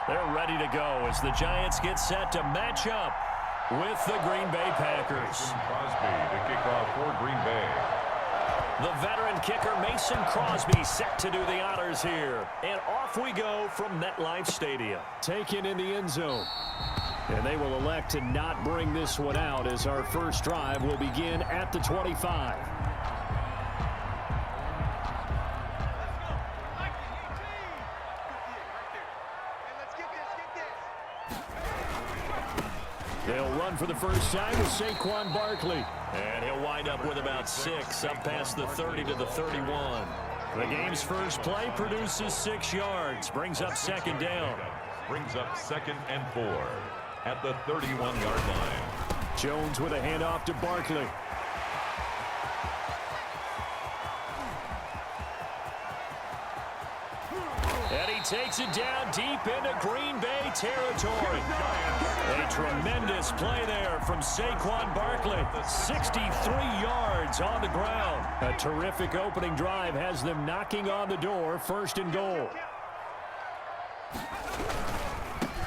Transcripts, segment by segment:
They're ready to go as the Giants get set to match up with the Green Bay Packers. Crosby to kick off for Green Bay. The veteran kicker Mason Crosby set to do the honors here. And off we go from MetLife Stadium. Taken in the end zone. And they will elect to not bring this one out as our first drive will begin at the 25. They'll run for the first time with Saquon Barkley. And he'll wind up with about 6 up past the 30 to the 31. The game's first play produces 6 yards. Brings up second down. Brings up 2nd and 4 at the 31-yard line. Jones with a handoff to Barkley. And he takes it down deep into Green Bay territory. A tremendous play there from Saquon Barkley. 63 yards on the ground. A terrific opening drive has them knocking on the door. 1st and goal.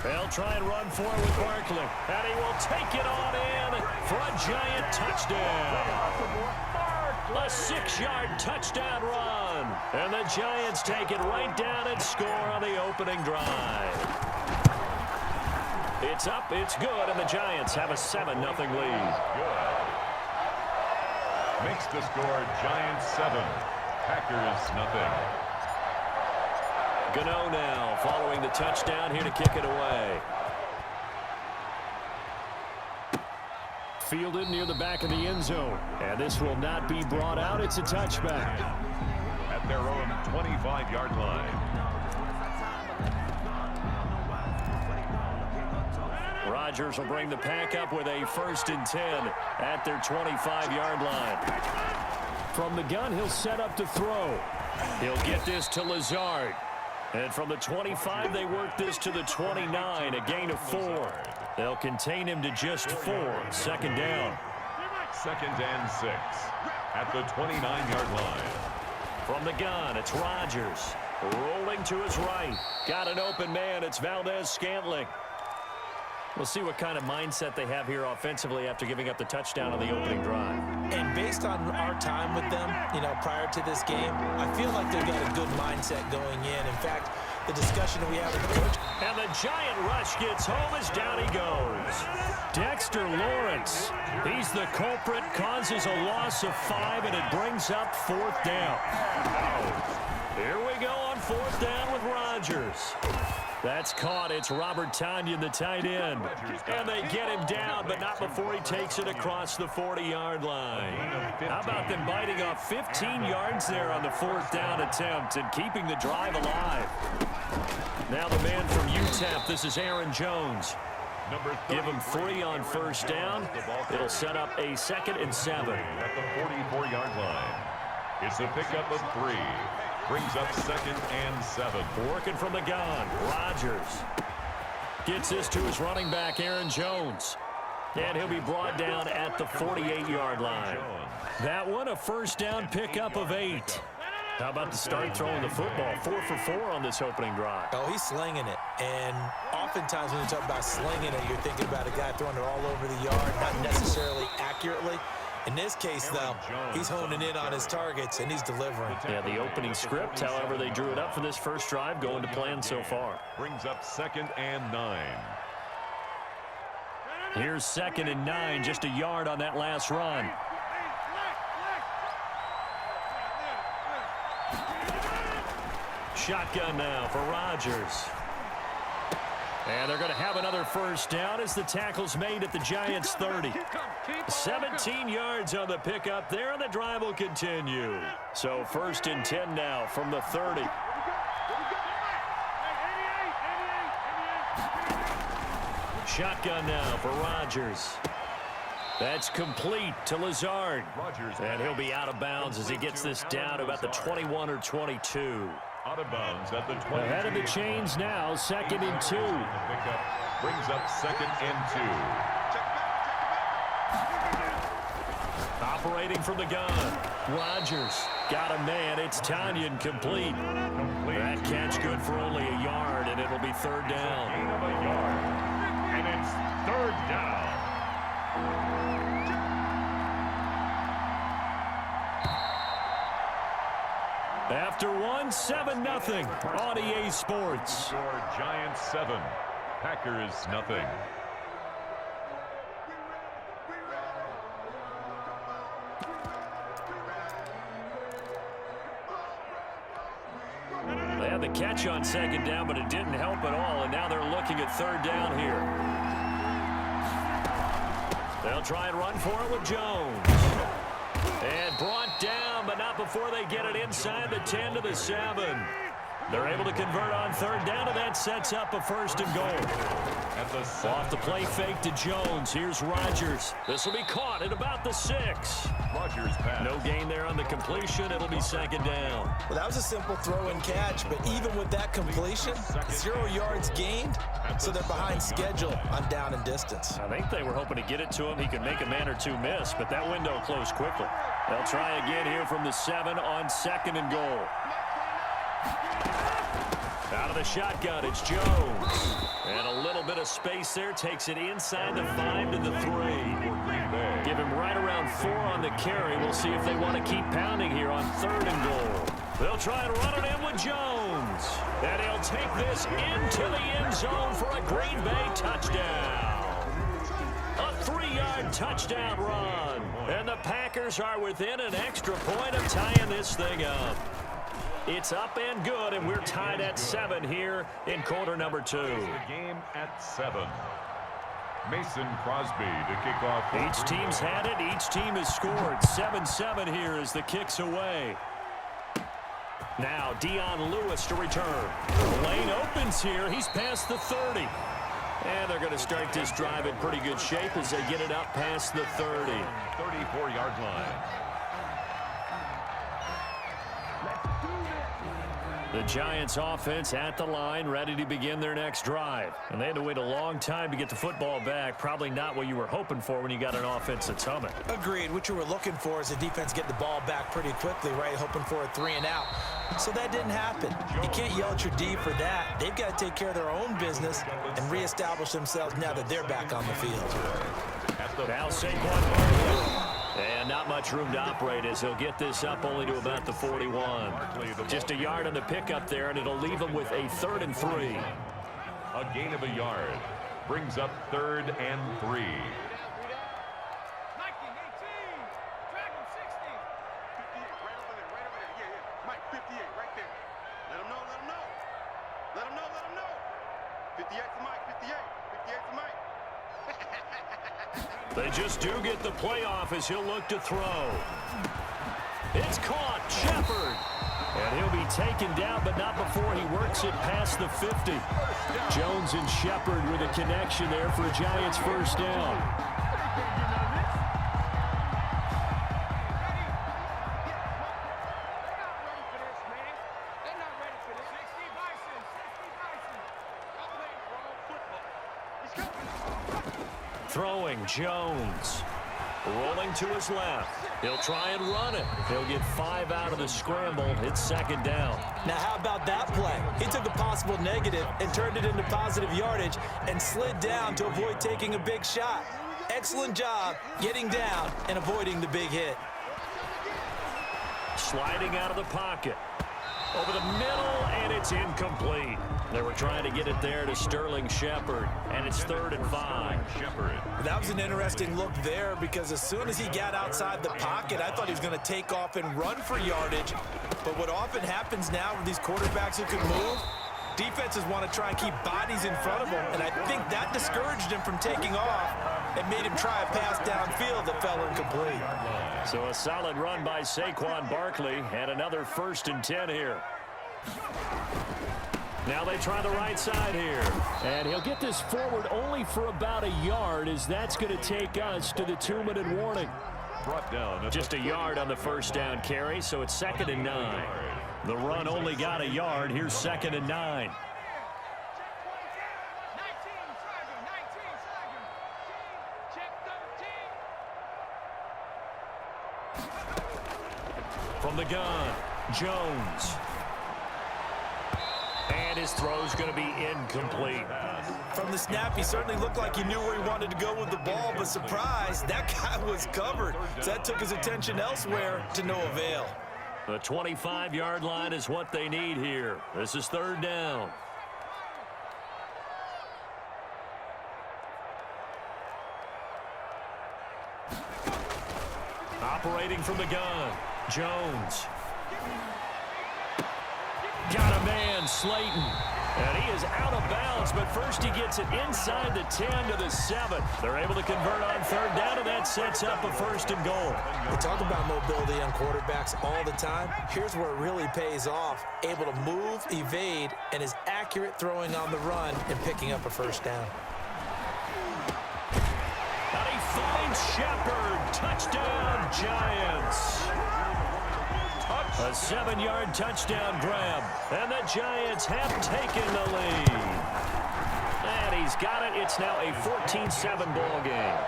They'll try and run for it with Barkley. And he will take it on in for a Giant touchdown. A 6-yard touchdown run. And the Giants take it right down and score on the opening drive. It's up, it's good, and the Giants have a 7-0 lead. Good. Makes the score Giants 7, Packers nothing. Gano now following the touchdown here to kick it away. Fielded near the back of the end zone. And this will not be brought out. It's a touchback. At their own 25-yard line. Rodgers will bring the pack up with a 1st and 10 at their 25-yard line. From the gun, he'll set up to throw. He'll get this to Lazard. And from the 25, they work this to the 29, a gain of 4. They'll contain him to just 4. 2nd down. 2nd and 6 at the 29-yard line. From the gun, it's Rodgers. Rolling to his right. Got an open man. It's Valdez-Scantling. We'll see what kind of mindset they have here offensively after giving up the touchdown on the opening drive. And based on our time with them, prior to this game, I feel like they've got a good mindset going in. In fact, the discussion we have with the coach. And the Giant rush gets home as down he goes. Dexter Lawrence. He's the culprit, causes a loss of 5, and it brings up 4th down. Here we go on 4th down with Rodgers. That's caught. It's Robert Tonyan, the tight end. And they get him down, but not before he takes it across the 40-yard line. How about them biting off 15 yards there on the 4th down attempt and keeping the drive alive? Now the man from UTEP, this is Aaron Jones. Give him 3 on 1st down. It'll set up a 2nd and 7. At the 44-yard line. It's a pickup of 3. Brings up 2nd and 7. Working from the gun. Rodgers gets this to his running back, Aaron Jones. And he'll be brought down at the 48-yard line. That one, a 1st down pickup of 8. How about the start throwing the football? 4 for 4 on this opening drive. Oh, he's slinging it. And oftentimes when you talk about slinging it, you're thinking about a guy throwing it all over the yard, not necessarily accurately. In this case, though, he's honing in on his targets, and he's delivering. Yeah, the opening script, however, they drew it up for this first drive, going to plan so far. Brings up 2nd and 9. Here's 2nd and 9, just a yard on that last run. Shotgun now for Rodgers. And they're going to have another 1st down as the tackle's made at the Giants' 30. 17 yards on the pickup there, and the drive will continue. So 1st and 10 now from the 30. Shotgun now for Rodgers. That's complete to Lazard. And he'll be out of bounds as he gets this down about the 21 or 22. Out of bounds at the 20. Ahead of the chains now, 2nd and 2. Brings up 2nd and 2. Operating from the gun. Rodgers got a man. It's Tanyan complete. That catch good for only a yard, and it'll be third down. Gain of a yard. And it's third down. After one, 7-0 on EA Sports. Score Giants 7, Packers nothing. They had the catch on second down, but it didn't help at all, and now they're looking at third down here. They'll try and run for it with Jones. And brought down, but not before they get it inside the 10 to the 7. They're able to convert on third down, and that sets up a first and goal. Off the play fake to Jones. Here's Rodgers. This will be caught at about the 6. Rodgers pass. No gain there on the completion. It'll be second down. Well, that was a simple throw and catch, but even with that completion, 0 yards gained, so they're behind schedule on down and distance. I think they were hoping to get it to him. He could make a man or two miss, but that window closed quickly. They'll try again here from the 7 on second and goal. Out of the shotgun, it's Jones. And a little bit of space there. Takes it inside the 5 to the 3. Give him right around 4 on the carry. We'll see if they want to keep pounding here on third and goal. They'll try and run it in with Jones. And he'll take this into the end zone for a Green Bay touchdown. A 3-yard touchdown run. And the Packers are within an extra point of tying this thing up. It's up and good, and we're tied at 7 here in quarter number 2. The game at 7. Mason Crosby to kick off. Each team's had it. Each team has scored. 7-7 here as the kick's away. Now Dion Lewis to return. The lane opens here. He's past the 30. And they're going to start this drive in pretty good shape as they get it up past the 30. 34-yard line. The Giants offense at the line, ready to begin their next drive. And they had to wait a long time to get the football back. Probably not what you were hoping for when you got an offense that's humming. Agreed. What you were looking for is the defense get the ball back pretty quickly, right? Hoping for a 3 and out. So that didn't happen. You can't yell at your D for that. They've got to take care of their own business and reestablish themselves now that they're back on the field. Now Saquon Barkley. And not much room to operate as he'll get this up only to about the 41. Just a yard on the pickup there, and it'll leave him with a 3rd and 3. A gain of a yard. Brings up 3rd and 3. They just do get the playoff as he'll look to throw. It's caught. Shepard. And he'll be taken down, but not before he works it past the 50. Jones and Shepard with a connection there for a Giants first down. Throwing Jones. Rolling to his left. He'll try and run it. He'll get 5 out of the scramble. It's second down. Now, how about that play? He took a possible negative and turned it into positive yardage and slid down to avoid taking a big shot. Excellent job getting down and avoiding the big hit. Sliding out of the pocket. Over the middle, and it's incomplete. They were trying to get it there to Sterling Shepard, and it's 3rd and 5. Shepard. That was an interesting look there because as soon as he got outside the pocket, I thought he was going to take off and run for yardage. But what often happens now with these quarterbacks who can move, defenses want to try and keep bodies in front of them, and I think that discouraged him from taking off and made him try a pass downfield that fell incomplete. So a solid run by Saquon Barkley, and another 1st and 10 here. Now they try the right side here. And he'll get this forward only for about a yard, as that's going to take us to the 2-minute warning. Brought down. Just a yard on the first down carry, so it's 2nd and 9. The run only got a yard. Here's 2nd and 9. From the gun, Jones. And his throw's going to be incomplete. From the snap, he certainly looked like he knew where he wanted to go with the ball, but surprise, that guy was covered. So that took his attention elsewhere to no avail. The 25-yard line is what they need here. This is third down. Operating from the gun, Jones. Got a man, Slayton. And he is out of bounds, but first he gets it inside the 10 to the 7. They're able to convert on third down, and that sets up a first and goal. We talk about mobility on quarterbacks all the time. Here's where it really pays off. Able to move, evade, and is accurate throwing on the run and picking up a first down. And he finds Shepard. Touchdown, Giants. A 7-yard touchdown grab, and the Giants have taken the lead. And he's got it. It's now a 14-7 ball game.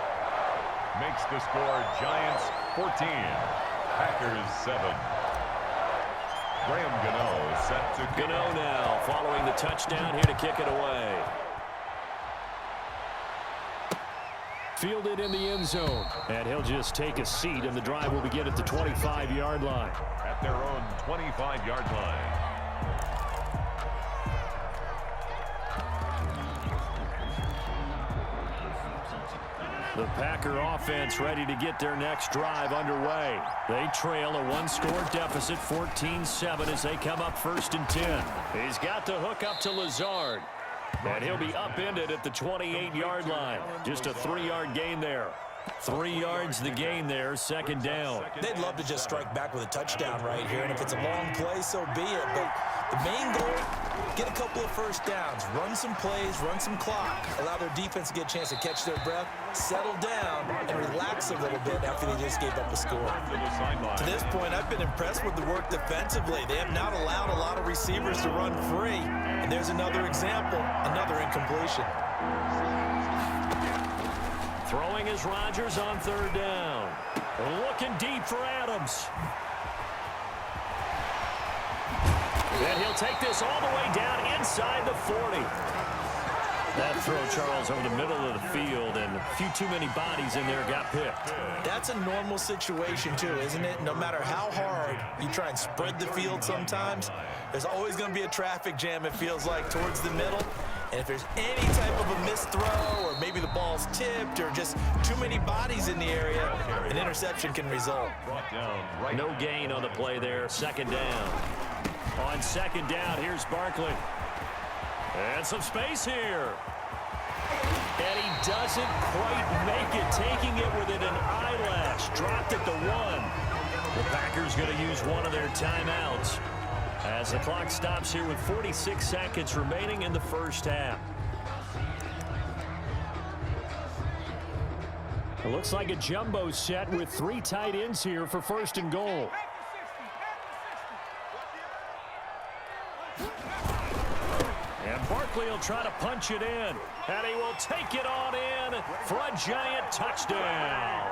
Makes the score Giants 14, Packers 7. Graham Gano set to kick. Gano now following the touchdown here to kick it away. Fielded in the end zone, and he'll just take a seat, and the drive will begin at the 25-yard line. At their own 25-yard line. The Packer offense ready to get their next drive underway. They trail a one-score deficit, 14-7, as they come up first and 10. He's got the hook up to Lazard. And he'll be upended at the 28-yard line. Just a 3-yard gain there. 3 yards the gain there, second down. They'd love to just strike back with a touchdown right here, and if it's a long play, so be it. But the main goal, get a couple of first downs, run some plays, run some clock, allow their defense to get a chance to catch their breath, settle down, and relax a little bit after they just gave up a score. To this point, I've been impressed with the work defensively. They have not allowed a lot of receivers to run free. And there's another example, another incompletion. Throwing is Rodgers on third down. Looking deep for Adams. And he'll take this all the way down inside the 40. That throw, Charles, over the middle of the field, and a few too many bodies in there got picked. That's a normal situation, too, isn't it? No matter how hard you try and spread the field sometimes, there's always going to be a traffic jam, it feels like, towards the middle. And if there's any type of a missed throw, or maybe the ball's tipped, or just too many bodies in the area, an interception can result. No gain on the play there, second down. On second down, here's Barkley. And some space here. And he doesn't quite make it, taking it within an eyelash. Dropped at the 1. The Packers going to use one of their timeouts as the clock stops here with 46 seconds remaining in the first half. It looks like a jumbo set with 3 tight ends here for first and goal. And Barkley will try to punch it in. And he will take it on in for a Giant touchdown.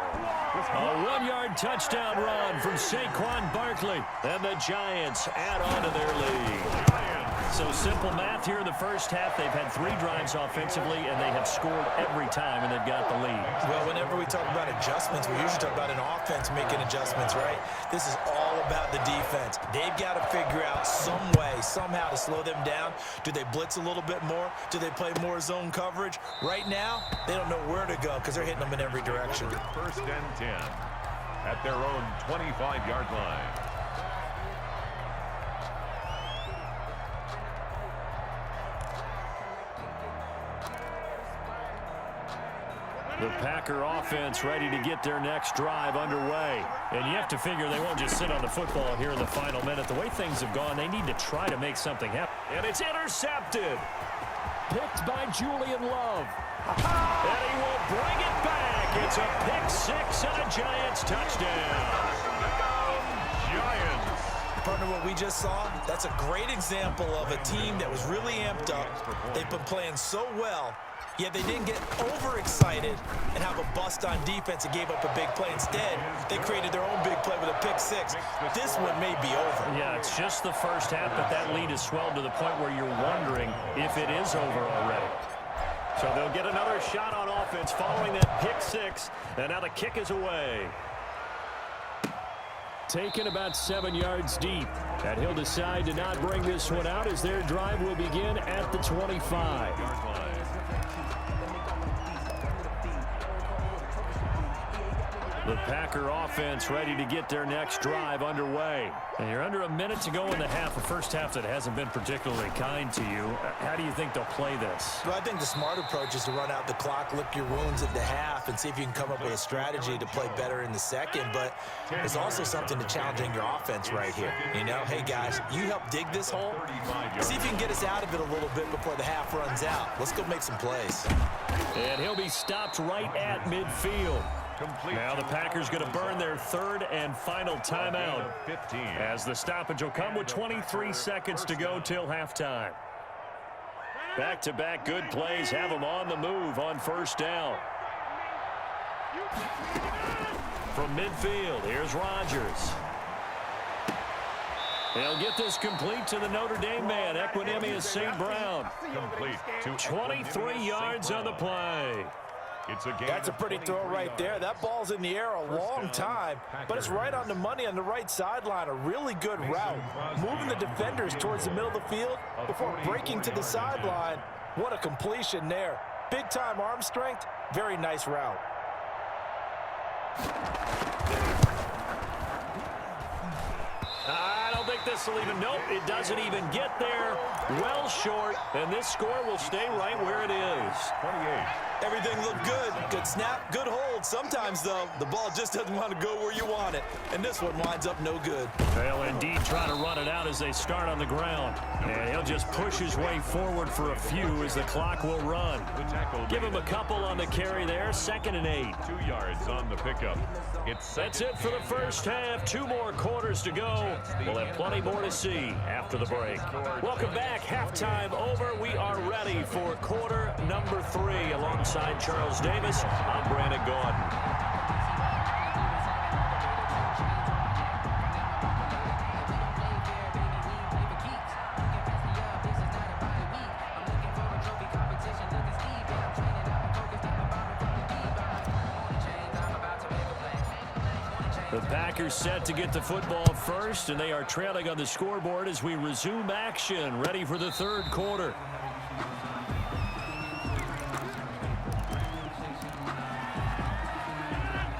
A 1-yard touchdown run from Saquon Barkley. And the Giants add on to their lead. So simple math here in the first half. They've had 3 drives offensively, and they have scored every time, and they've got the lead. Well, whenever we talk about adjustments, we usually talk about an offense making adjustments, right? This is all about the defense. They've got to figure out some way, somehow to slow them down. Do they blitz a little bit more? Do they play more zone coverage? Right now, they don't know where to go because they're hitting them in every direction. First and 10 at their own 25-yard line. The Packer offense ready to get their next drive underway. And you have to figure they won't just sit on the football here in the final minute. The way things have gone, they need to try to make something happen. And it's intercepted. Picked by Julian Love. And he will bring it back. It's a pick 6 and a Giants touchdown. Giants. Partner, what we just saw, that's a great example of a team that was really amped up. They've been playing so well, yet they didn't get overexcited and have a bust on defense and gave up a big play. Instead, they created their own big play with a pick six. This one may be over. Yeah, it's just the first half, but that lead has swelled to the point where you're wondering if it is over already. So they'll get another shot on offense following that pick six, and now the kick is away. Taken about 7 yards deep, and he'll decide to not bring this one out as their drive will begin at the 25. The Packer offense ready to get their next drive underway. And you're under a minute to go in the half, a first half that hasn't been particularly kind to you. How do you think they'll play this? Well, I think the smart approach is to run out the clock, lick your wounds at the half, and see if you can come up with a strategy to play better in the second. But there's also something to challenging your offense right here. You know, hey, guys, you help dig this hole. See if you can get us out of it a little bit before the half runs out. Let's go make some plays. And he'll be stopped right at midfield. Now the Packers going to burn their third and final timeout as the stoppage will come with 23 seconds to go till halftime. Back-to-back good plays have them on the move on first down. From midfield, here's Rodgers. They'll get this complete to the Notre Dame man, Equanimeous St. Brown. Complete to 23 yards on the play. That's a pretty throw right there. That ball's in the air a long time, but it's right on the money on the right sideline. A really good route. Moving the defenders towards the middle of the field before breaking to the sideline. What a completion there. Big-time arm strength. Very nice route. I don't think this will even, nope, it doesn't even get there. Well short, and this score will stay right where it is. 28. Everything looked good. Good snap, good hold. Sometimes, though, the ball just doesn't want to go where you want it. And this one winds up no good. They'll indeed try to run it out as they start on the ground. And he'll just push his way forward for a few as the clock will run. Give him a couple on the carry there. 2nd and 8. 2 yards on the pickup. That's it for the first half. 2 more quarters to go. We'll have plenty more to see after the break. Welcome back. Halftime over. We are ready for quarter number 3. Alongside Charles Davis, I'm Brandon Gaudin. The Packers set to get the football first, and they are trailing on the scoreboard as we resume action, ready for the third quarter.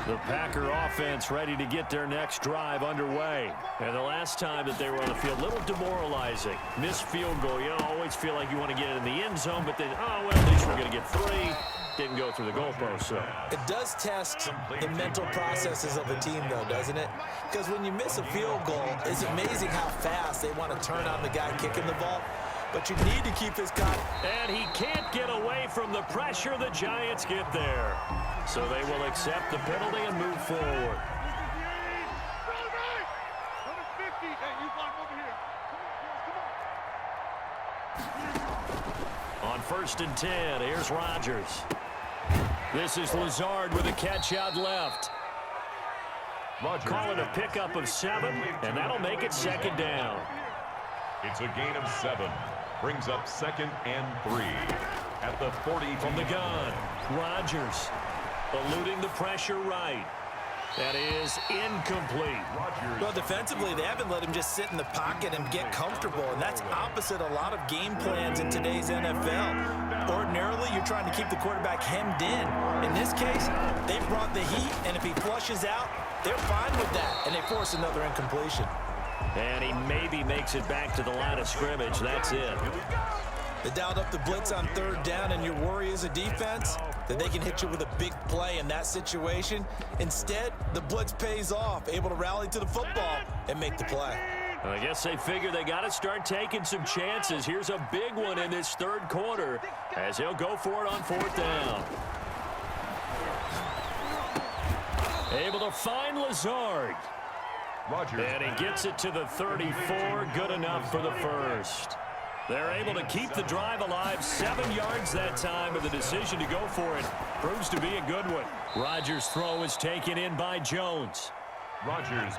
The Packer offense ready to get their next drive underway. And the last time that they were on the field, a little demoralizing. Missed field goal. You always feel like you want to get it in the end zone, but then, oh, well, at least we're going to get 3. Didn't go through the goalpost, so. It does test the mental processes of a team, though, doesn't it? Because when you miss a field goal, it's amazing how fast they want to turn on the guy kicking the ball. But you need to keep his guy. And he can't get away from the pressure. The Giants get there. So they will accept the penalty and move forward. On 1st and 10, here's Rodgers. This is Lazard with a catch out left. Call it a pickup of 7, and that'll make it 2nd down. It's a gain of 7. Brings up 2nd and 3. At the 40 from the gun. Rodgers eluding the pressure right. That is incomplete. Well, defensively, they haven't let him just sit in the pocket and get comfortable, and that's opposite a lot of game plans in today's NFL. Ordinarily, you're trying to keep the quarterback hemmed in. In this case, they brought the heat, and if he flushes out, they're fine with that, and they force another incompletion. And he maybe makes it back to the line of scrimmage. That's it. They dialed up the blitz on 3rd down, and your worry as a defense that they can hit you with a big play in that situation. Instead, the blitz pays off, able to rally to the football and make the play. I guess they figure they got to start taking some chances. Here's a big one in this 3rd quarter as he'll go for it on 4th down. Able to find Lazard. And he gets it to the 34. Good enough for the first. They're able to keep the drive alive. 7 yards that time, but the decision to go for it proves to be a good one. Rodgers' throw is taken in by Jones.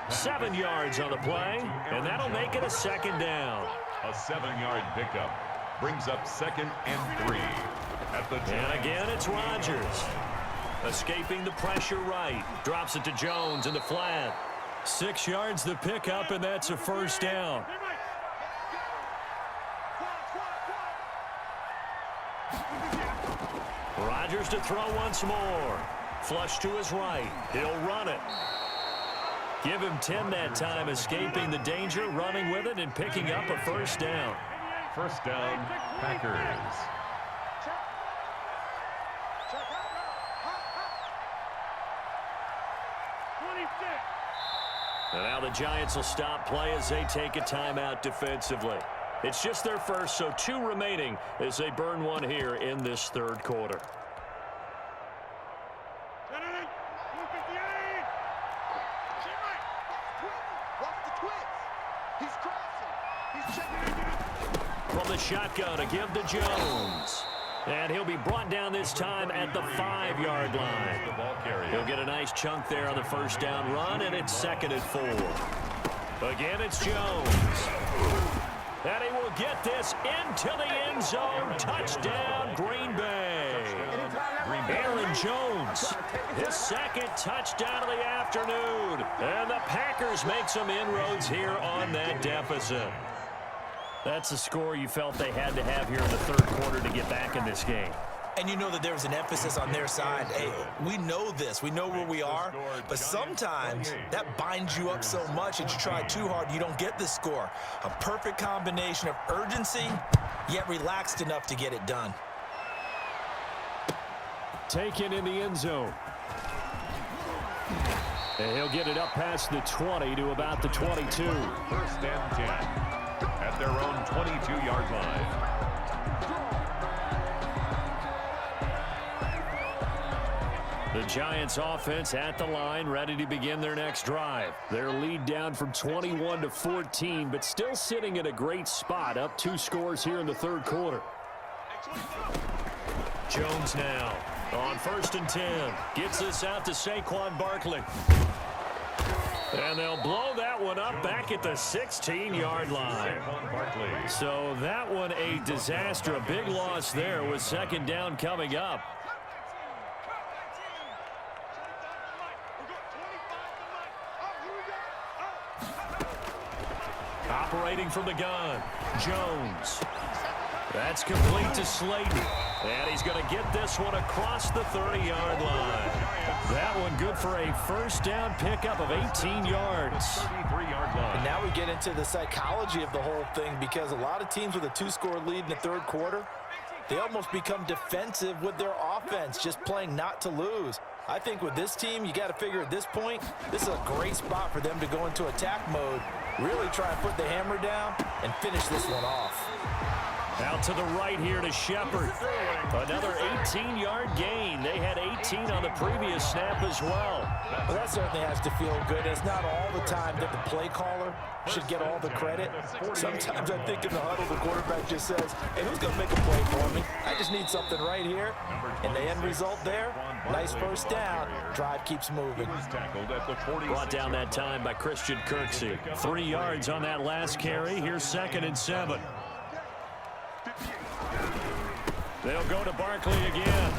7 yards on the play, and that'll make it a second down. A 7-yard pickup brings up 2nd and 3. And again, it's Rodgers. Escaping the pressure right. Drops it to Jones in the flat. 6 yards the pickup, and that's a first down. Rodgers to throw once more. Flush to his right. He'll run it. Give him 10 that time, escaping the danger, running with it, and picking up a first down. First down, Packers. And now the Giants will stop play as they take a timeout defensively. It's just their first, so 2 remaining as they burn one here in this third quarter. From the shotgun to give to Jones. And he'll be brought down this time at the 5-yard line. He'll get a nice chunk there on the first down run, and it's 2nd and 4. Again, it's Jones. And he will get this into the end zone. Touchdown, Green Bay. Aaron Jones, his 2nd touchdown of the afternoon. And the Packers make some inroads here on that deficit. That's a score you felt they had to have here in the third quarter to get back in this game. And you know that there was an emphasis on their side. Hey, we know this. We know where we are. But sometimes that binds you up so much that you try too hard, you don't get the score. A perfect combination of urgency, yet relaxed enough to get it done. Taken in the end zone. And he'll get it up past the 20 to about the 22. First and 10 at their own 22-yard line. The Giants offense at the line, ready to begin their next drive. Their lead down from 21 to 14, but still sitting at a great spot, up 2 scores here in the third quarter. Jones now on 1st and 10. Gets this out to Saquon Barkley. And they'll blow that one up back at the 16-yard line. So that one a disaster. A big loss there with 2nd down coming up. Operating from the gun, Jones. That's complete to Slayton. And he's going to get this one across the 30-yard line. That one good for a first down pickup of 18 yards. 33-yard line. And now we get into the psychology of the whole thing, because a lot of teams with a 2-score lead in the third quarter, they almost become defensive with their offense, just playing not to lose. I think with this team, you got to figure at this point, this is a great spot for them to go into attack mode, really try and put the hammer down and finish this one off. Out to the right here to Shepard. Another 18-yard gain. They had 18 on the previous snap as well. Well, that certainly has to feel good. It's not all the time that the play caller should get all the credit. Sometimes I think in the huddle, the quarterback just says, hey, who's going to make a play for me? I just need something right here. And the end result there, nice first down. Drive keeps moving. Brought down that time by Christian Kirksey. 3 yards on that last carry. Here's 2nd and 7. They'll go to Barkley again.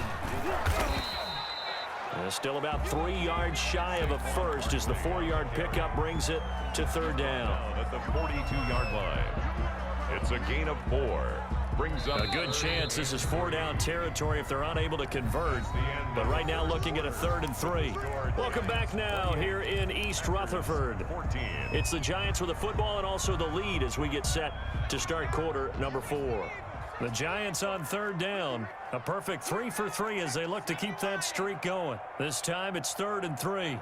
Still about 3 yards shy of a first as the 4-yard pickup brings it to 3rd down. At the 42-yard line. It's a gain of 4. Brings up a good chance this is 4-down territory if they're unable to convert. But right now looking at a 3rd and 3. Welcome back now here in East Rutherford. It's the Giants with the football and also the lead as we get set to start quarter number 4. The Giants on 3rd down. A perfect 3 for 3 as they look to keep that streak going. This time it's 3rd and 3.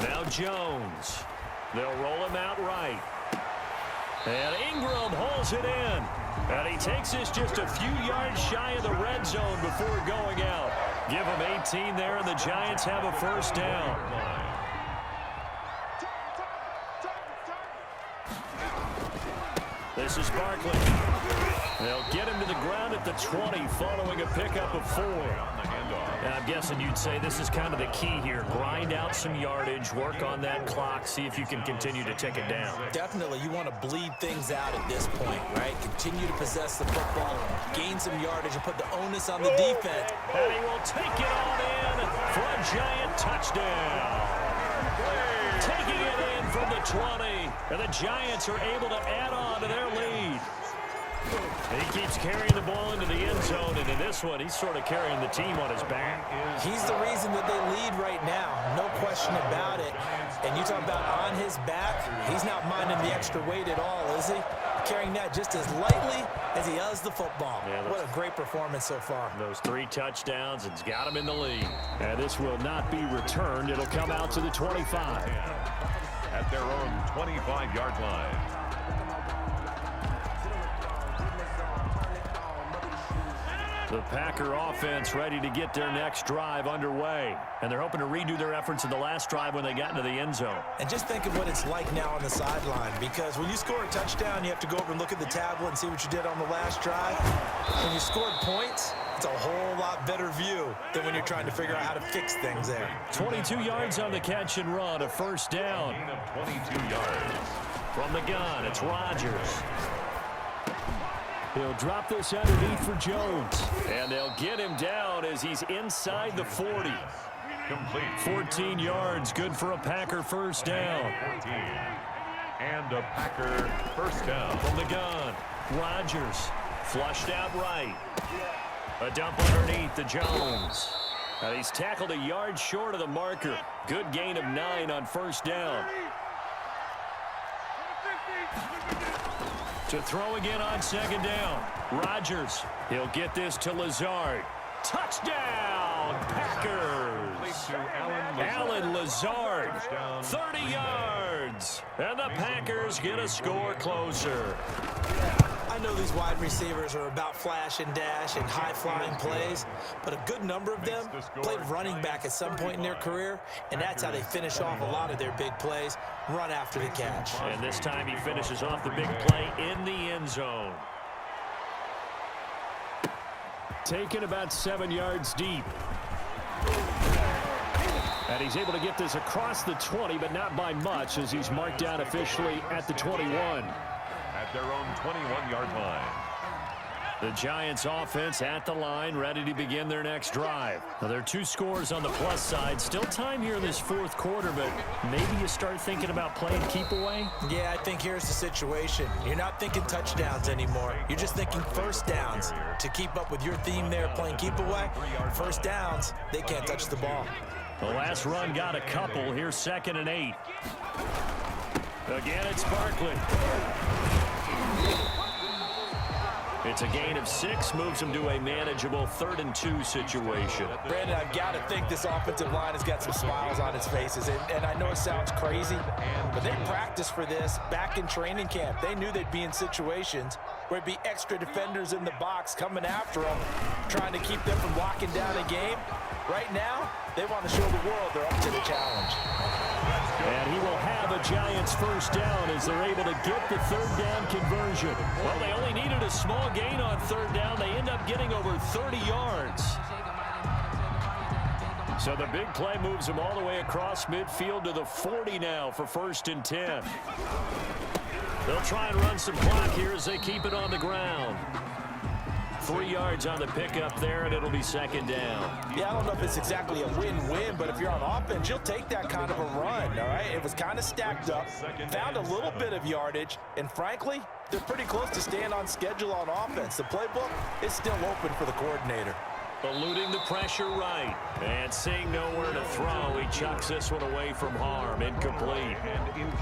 Now Jones. They'll roll him out right. And Ingram holds it in. And he takes this just a few yards shy of the red zone before going out. Give them 18 there, and the Giants have a first down. This is Barkley. They'll get him to the ground at the 20 following a pickup of 4. And I'm guessing you'd say this is kind of the key here. Grind out some yardage, work on that clock, see if you can continue to take it down. Definitely, you want to bleed things out at this point, right? Continue to possess the football, gain some yardage, and put the onus on the defense. And he will take it on in for a Giant touchdown. Taking it in from the 20, and the Giants are able to add on to their lead. He keeps carrying the ball into the end zone, and in this one, he's sort of carrying the team on his back. He's the reason that they lead right now, no question about it. And you talk about on his back, he's not minding the extra weight at all, is he? Carrying that just as lightly as he does the football. Yeah, what a great performance so far. Those 3 touchdowns, it's got him in the lead. And this will not be returned. It'll come out to the 25. At their own 25-yard line. The Packer offense ready to get their next drive underway. And they're hoping to redo their efforts in the last drive when they got into the end zone. And just think of what it's like now on the sideline, because when you score a touchdown, you have to go over and look at the tablet and see what you did on the last drive. When you scored points, it's a whole lot better view than when you're trying to figure out how to fix things there. 22 yards on the catch and run, a first down. 22 yards. From the gun, it's Rodgers. He'll drop this underneath for Jones. And they'll get him down as he's inside the 40. Complete. 14 yards, good for a Packer first down. 14. And a Packer first down. From the gun, Rodgers flushed out right. A dump underneath to Jones. And he's tackled a yard short of the marker. Good gain of 9 on first down. To throw again on second down. Rodgers. He'll get this to Lazard. Touchdown, Packers. Allen Lazard. 30 yards. And the Packers get a score closer. I know these wide receivers are about flash and dash and high-flying plays, but a good number of them played running back at some point in their career, and that's how they finish off a lot of their big plays, run after the catch. And this time he finishes off the big play in the end zone. Taken about 7 yards deep. And he's able to get this across the 20, but not by much, as he's marked down officially at the 21. At their own 21-yard line. The Giants offense at the line, ready to begin their next drive. Now, there are 2 scores on the plus side. Still time here in this fourth quarter, but maybe you start thinking about playing keep away? Yeah, I think here's the situation. You're not thinking touchdowns anymore. You're just thinking first downs. To keep up with your theme there, playing keep away, first downs, they can't touch the ball. The last run got a couple. Here's 2nd and 8. Again, it's Barkley. It's a gain of 6, moves him to a manageable 3rd and 2 situation. Brandon, I've got to think this offensive line has got some smiles on its faces. And I know it sounds crazy, but they practiced for this back in training camp. They knew they'd be in situations where it'd be extra defenders in the box coming after them, trying to keep them from locking down a game. Right now, they want to show the world they're up to the challenge. And he will have a Giants first down as they're able to get the 3rd down conversion. Well, they only needed a small gain on 3rd down. They end up getting over 30 yards. So the big play moves them all the way across midfield to the 40 now for 1st and 10. They'll try and run some clock here as they keep it on the ground. 3 yards on the pickup there, and it'll be 2nd down. Yeah, I don't know if it's exactly a win-win, but if you're on offense, you'll take that kind of a run, all right? It was kind of stacked up, found a little bit of yardage, and frankly, they're pretty close to staying on schedule on offense. The playbook is still open for the coordinator. Eluding the pressure right. And seeing nowhere to throw, he chucks this one away from harm. Incomplete.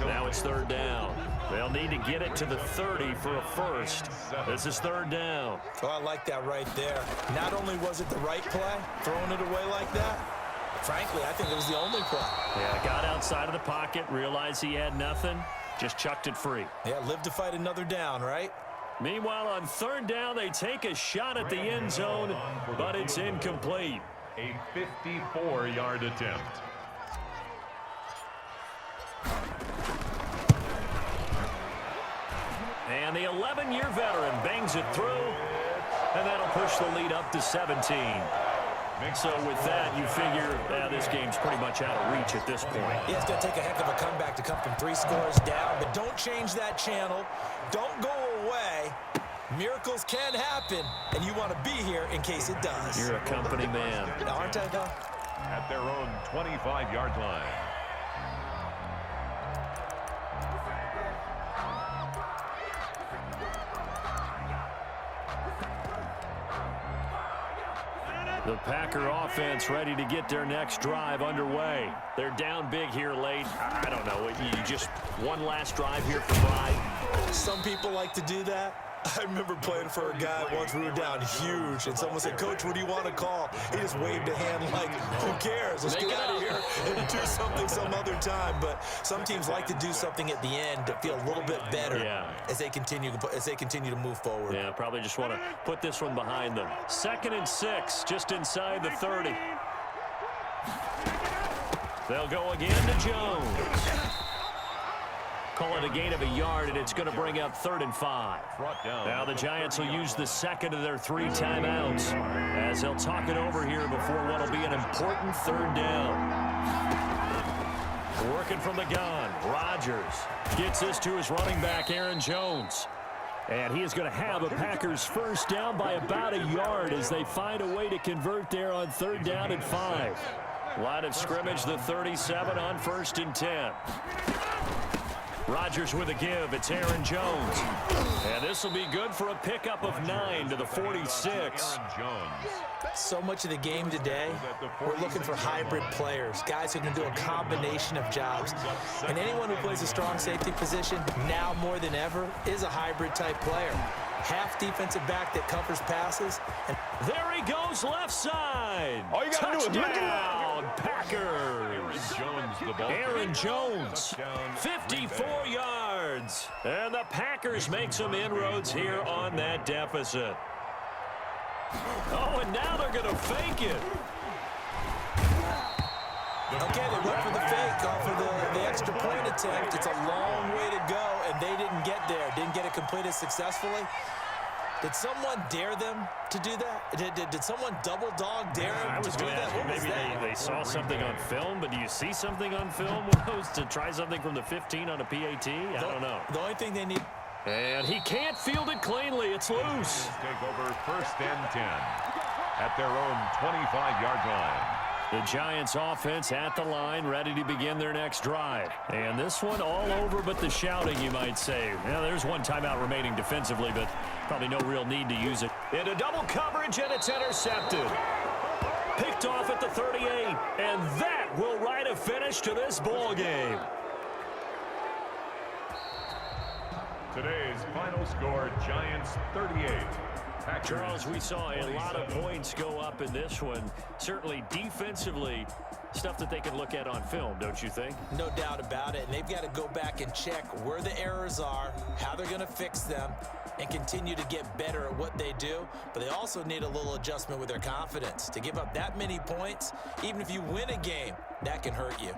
Now it's 3rd down. They'll need to get it to the 30 for a first. This is 3rd down. Oh, I like that right there. Not only was it the right play, throwing it away like that, frankly, I think it was the only play. Yeah, got outside of the pocket, realized he had nothing, just chucked it free. Yeah, live to fight another down, right? Meanwhile, on 3rd down, they take a shot at the end zone, but it's incomplete. A 54-yard attempt. And the 11-year veteran bangs it through, and that'll push the lead up to 17. So with that, you figure this game's pretty much out of reach at this point. Yeah, it's going to take a heck of a comeback to come from 3 scores down, but don't change that channel. Don't go away. Miracles can happen, and you want to be here in case it does. You're a company man. Aren't I, though? At their own 25-yard line. The Packer offense ready to get their next drive underway. They're down big here late. I don't know. You just one last drive here for pride. Some people like to do that. I remember playing for a guy once we were down huge, and someone said, "Coach, what do you want to call?" He just waved a hand like, "Who cares? Let's get out of here and do something some other time." But some teams like to do something at the end to feel a little bit better as they continue to move forward. Yeah, probably just want to put this one behind them. 2nd and 6, just inside the 30. They'll go again to Jones. Call it a gain of a yard, and it's going to bring up 3rd and 5. Now the Giants will use the second of their 3 timeouts as they'll talk it over here before what will be an important 3rd down. Working from the gun, Rodgers gets this to his running back, Aaron Jones. And he is going to have a Packers first down by about a yard as they find a way to convert there on 3rd down and 5. Line of scrimmage, the 37 on 1st and 10. Rodgers with a give. It's Aaron Jones. And this will be good for a pickup of 9 to the 46. So much of the game today, we're looking for hybrid players, guys who can do a combination of jobs. And anyone who plays a strong safety position, now more than ever, is a hybrid type player. Half defensive back that covers passes. And there he goes, left side. All you got to do is touchdown, Packers. Aaron Jones, 54 yards. And the Packers make some inroads here on that deficit. Oh, and now they're going to fake it. Okay, they went for the fake off of the extra point attempt. It's a long way to go, and they didn't get there. Didn't get it completed successfully. Did someone dare them to do that? Did someone double dog dare them to do that? What was that? Maybe they saw something on film, but do you see something on film to try something from the 15 on a PAT? I don't know. The only thing they need. And he can't field it cleanly. It's loose. Take over 1st and 10 at their own 25-yard line. The Giants offense at the line, ready to begin their next drive. And this one all over but the shouting, you might say. Now, there's one timeout remaining defensively, but probably no real need to use it. Into double coverage, and it's intercepted. Picked off at the 38, and that will write a finish to this ball game. Today's final score, Giants 38. Charles, we saw a lot of points go up in this one. Certainly defensively, stuff that they can look at on film, don't you think? No doubt about it. And they've got to go back and check where the errors are, how they're going to fix them, and continue to get better at what they do. But they also need a little adjustment with their confidence. To give up that many points, even if you win a game, that can hurt you.